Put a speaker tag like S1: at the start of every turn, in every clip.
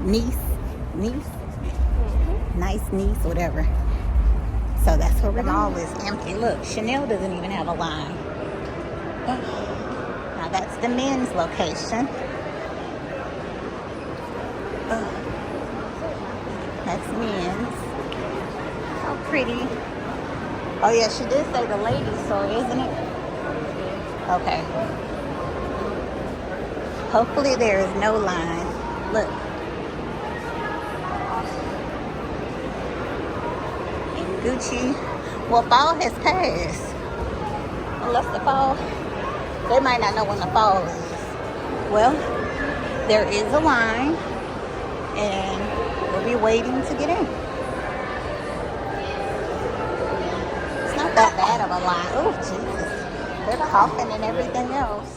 S1: niece, nice niece, whatever. So that's where we're going. All is empty. Look, Chanel doesn't even have a line. Now that's the men's location. That's men's. So pretty. Oh yeah, she did say the ladies store, isn't it? Okay. Hopefully there is no line. Look. And Gucci. Well, fall has passed. Unless the fall, they might not know when the fall is. Well, there is a line, and we'll be waiting to get in. It's not that bad of a line. Oh, Jesus. They're coughing and everything else.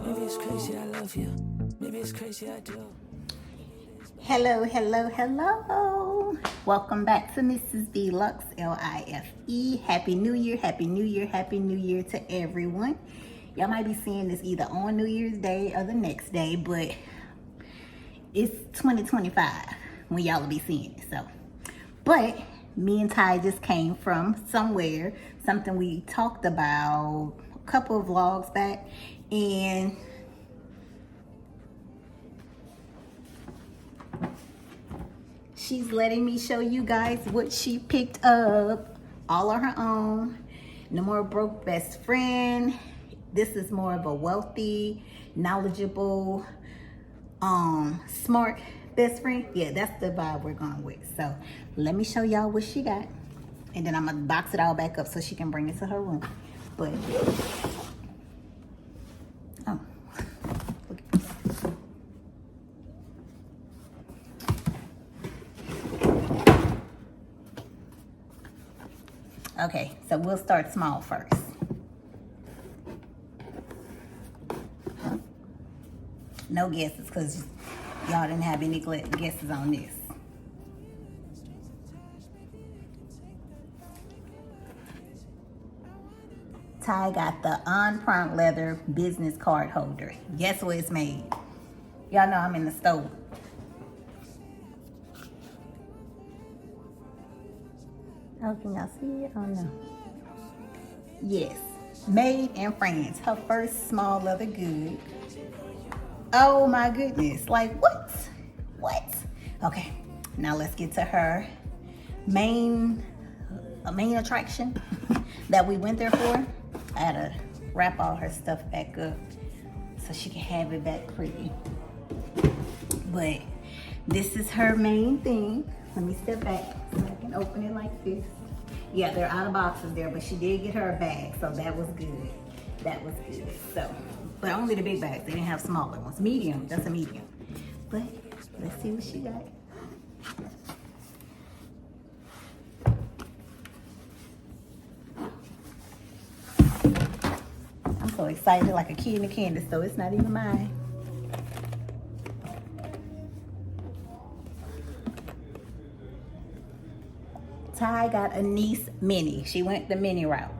S2: Maybe it's crazy I love you. Maybe it's crazy I do.
S1: Hello, hello, hello. Welcome back to Mrs. Bluxlife. Happy New Year, Happy New Year, Happy New Year to everyone. Y'all might be seeing this either on New Year's Day or the next day, but it's 2025 when y'all will be seeing it. So, but me and Ty just came from somewhere, something we talked about a couple of vlogs back, and she's letting me show you guys what she picked up all on her own. No more broke best friend. This is more of a wealthy, knowledgeable, smart best friend. Yeah, that's the vibe we're going with. So let me show y'all what she got, and then I'm gonna box it all back up so she can bring it to her room. But oh, look at this. Okay, so we'll start small first. No guesses, because y'all didn't have any guesses on this. Ty got the on-prompt leather business card holder. Guess where it's made? Y'all know I'm in the store. Oh, can y'all see it? Oh no. Yes, made in France. Her first small leather good. Oh my goodness, like what? What? Okay, now let's get to her main attraction that we went there for. I had to wrap all her stuff back up so she can have it back pretty. But this is her main thing. Let me step back so I can open it like this. Yeah, they're out of boxes there, but she did get her a bag, so that was good. That was good. So, but only the big bags. They didn't have smaller ones. Medium, that's a medium. But let's see what she got. I'm so excited, like a kid in a candy store. It's not even mine. Ty got a niece mini. She went the mini route.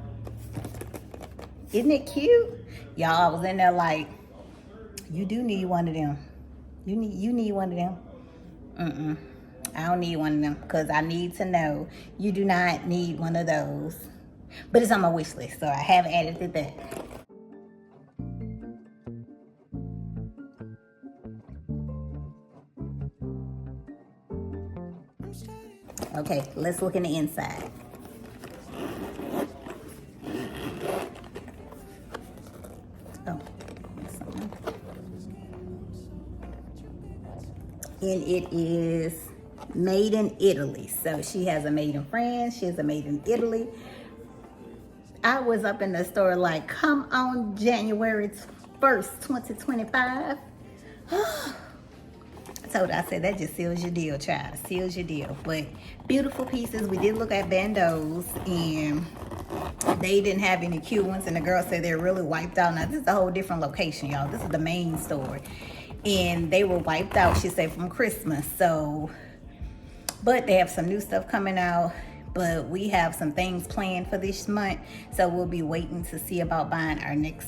S1: Isn't it cute? Y'all, I was in there like, you do need one of them. You need one of them. I don't need one of them because I need to know you do not need one of those. But it's on my wish list, so I have added it there. Okay, let's look in the inside. Oh, and it is made in Italy. So she has a made in France, she has a made in Italy. I was up in the store like, come on January 1st, 2025. I told her, I said, that just seals your deal, child. Seals your deal. But beautiful pieces. We did look at bandos, and they didn't have any cute ones. And the girl said they're really wiped out. Now, this is a whole different location, y'all. This is the main store. and they were wiped out, she said, from Christmas. So, but they have some new stuff coming out, but we have some things planned for this month, so we'll be waiting to see about buying our next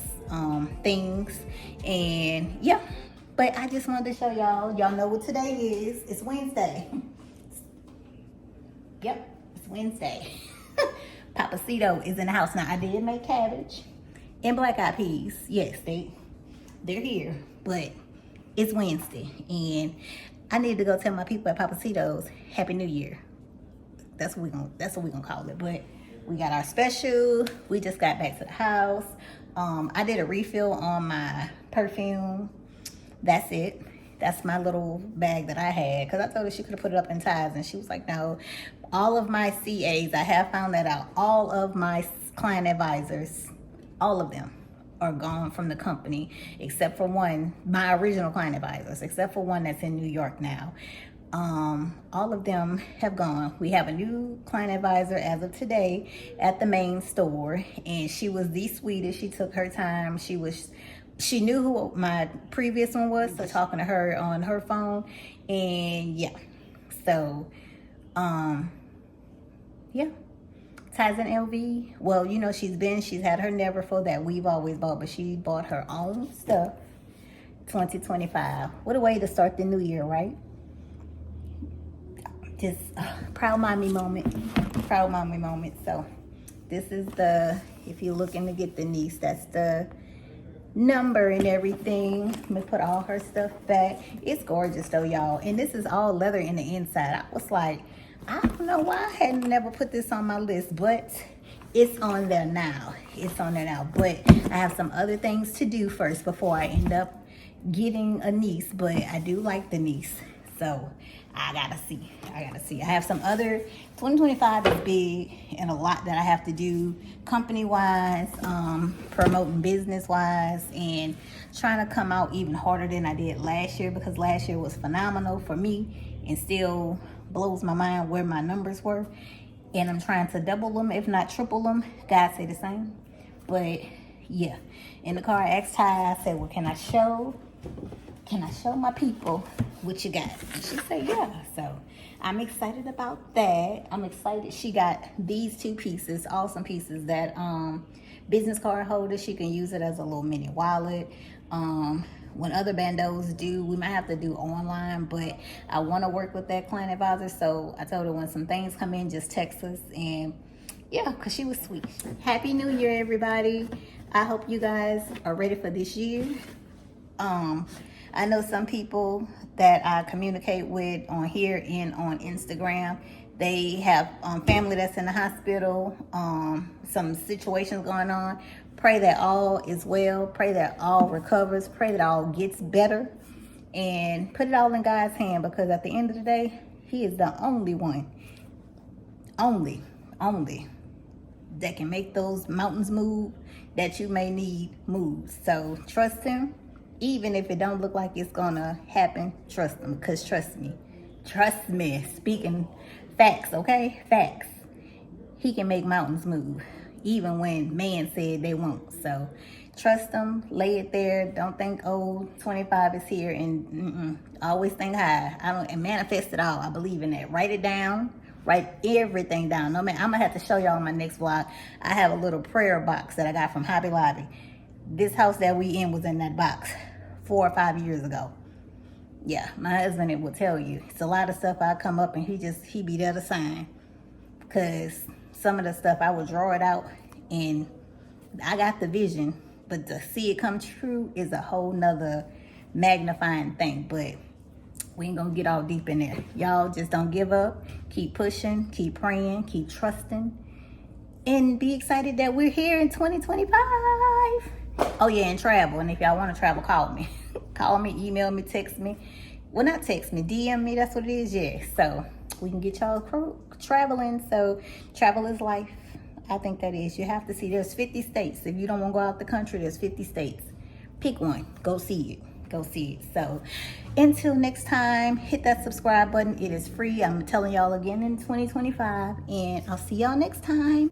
S1: things. And yeah, but I just wanted to show y'all know what today is. It's Wednesday. Yep, it's Wednesday. Papacito is in the house now. I did make cabbage and black eyed peas. Yes, they're here, but it's Wednesday, and I need to go tell my people at Papacito's Happy New Year. That's what we're gonna call it. But we got our special. We just got back to the house. I did a refill on my perfume. That's it. That's my little bag that I had, because I told her she could have put it up in ties, and she was like, no. All of my CAs, I have found that out, all of my client advisors, all of them are gone from the company, except for one, my original client advisors, except for one that's in New York now. All of them have gone. We have a new client advisor as of today at the main store, and she was the sweetest. She took her time. She knew who my previous one was, so talking to her on her phone, and yeah. So, yeah. Ties and LV. Well, you know, she's had her Neverfull that we've always bought, but she bought her own stuff. 2025. What a way to start the new year, right? Just proud mommy moment. Proud mommy moment. So this is if you're looking to get the niece, that's the number and everything. Let me put all her stuff back. It's gorgeous though, y'all. And this is all leather in the inside. I was like, I don't know why I hadn't never put this on my list, but it's on there now. It's on there now. But I have some other things to do first before I end up getting a niece. But I do like the niece, so I gotta see. I have some other. 2025 is big and a lot that I have to do company-wise, promoting business-wise, and trying to come out even harder than I did last year, because last year was phenomenal for me and still blows my mind where my numbers were. And I'm trying to double them, if not triple them. God say the same. But yeah, in the car I asked Ty, I said, well, can I show my people what you got? And she said, yeah. So I'm excited about that. I'm excited. She got these two pieces, awesome pieces, that business card holder. She can use it as a little mini wallet. When other bandos do, we might have to do online, but I want to work with that client advisor. So I told her when some things come in, just text us. And yeah, because she was sweet. Happy New Year, everybody. I hope you guys are ready for this year. I know some people that I communicate with on here and on Instagram, they have family that's in the hospital, some situations going on. Pray that all is well. Pray that all recovers. Pray that all gets better. And put it all in God's hand, because at the end of the day, He is the only one, only, that can make those mountains move that you may need moved. So trust Him. Even if it don't look like it's gonna happen, trust Him, because trust me, speaking facts, okay? Facts. He can make mountains move, even when man said they won't. So trust Him, lay it there. Don't think, oh, 25 is here, and always think high. And manifest it all. I believe in that. Write it down. Write everything down. No man, I'm gonna have to show y'all in my next vlog. I have a little prayer box that I got from Hobby Lobby. This house that we in was in that box 4 or 5 years ago. Yeah, my husband, it will tell you. It's a lot of stuff I come up and he be there to sign. Because some of the stuff I would draw it out and I got the vision, but to see it come true is a whole nother magnifying thing. But we ain't gonna get all deep in there. Y'all just don't give up. Keep pushing, keep praying, keep trusting, and be excited that we're here in 2025. Oh yeah, and travel. And if y'all want to travel, call me. Call me, email me, text me. Well, not text me, DM me. That's what it is. Yeah. So we can get y'all traveling. So travel is life. I think that is. You have to see. There's 50 states. If you don't want to go out the country, there's 50 states. Pick one. Go see it. Go see it. So until next time, hit that subscribe button. It is free. I'm telling y'all again in 2025. And I'll see y'all next time.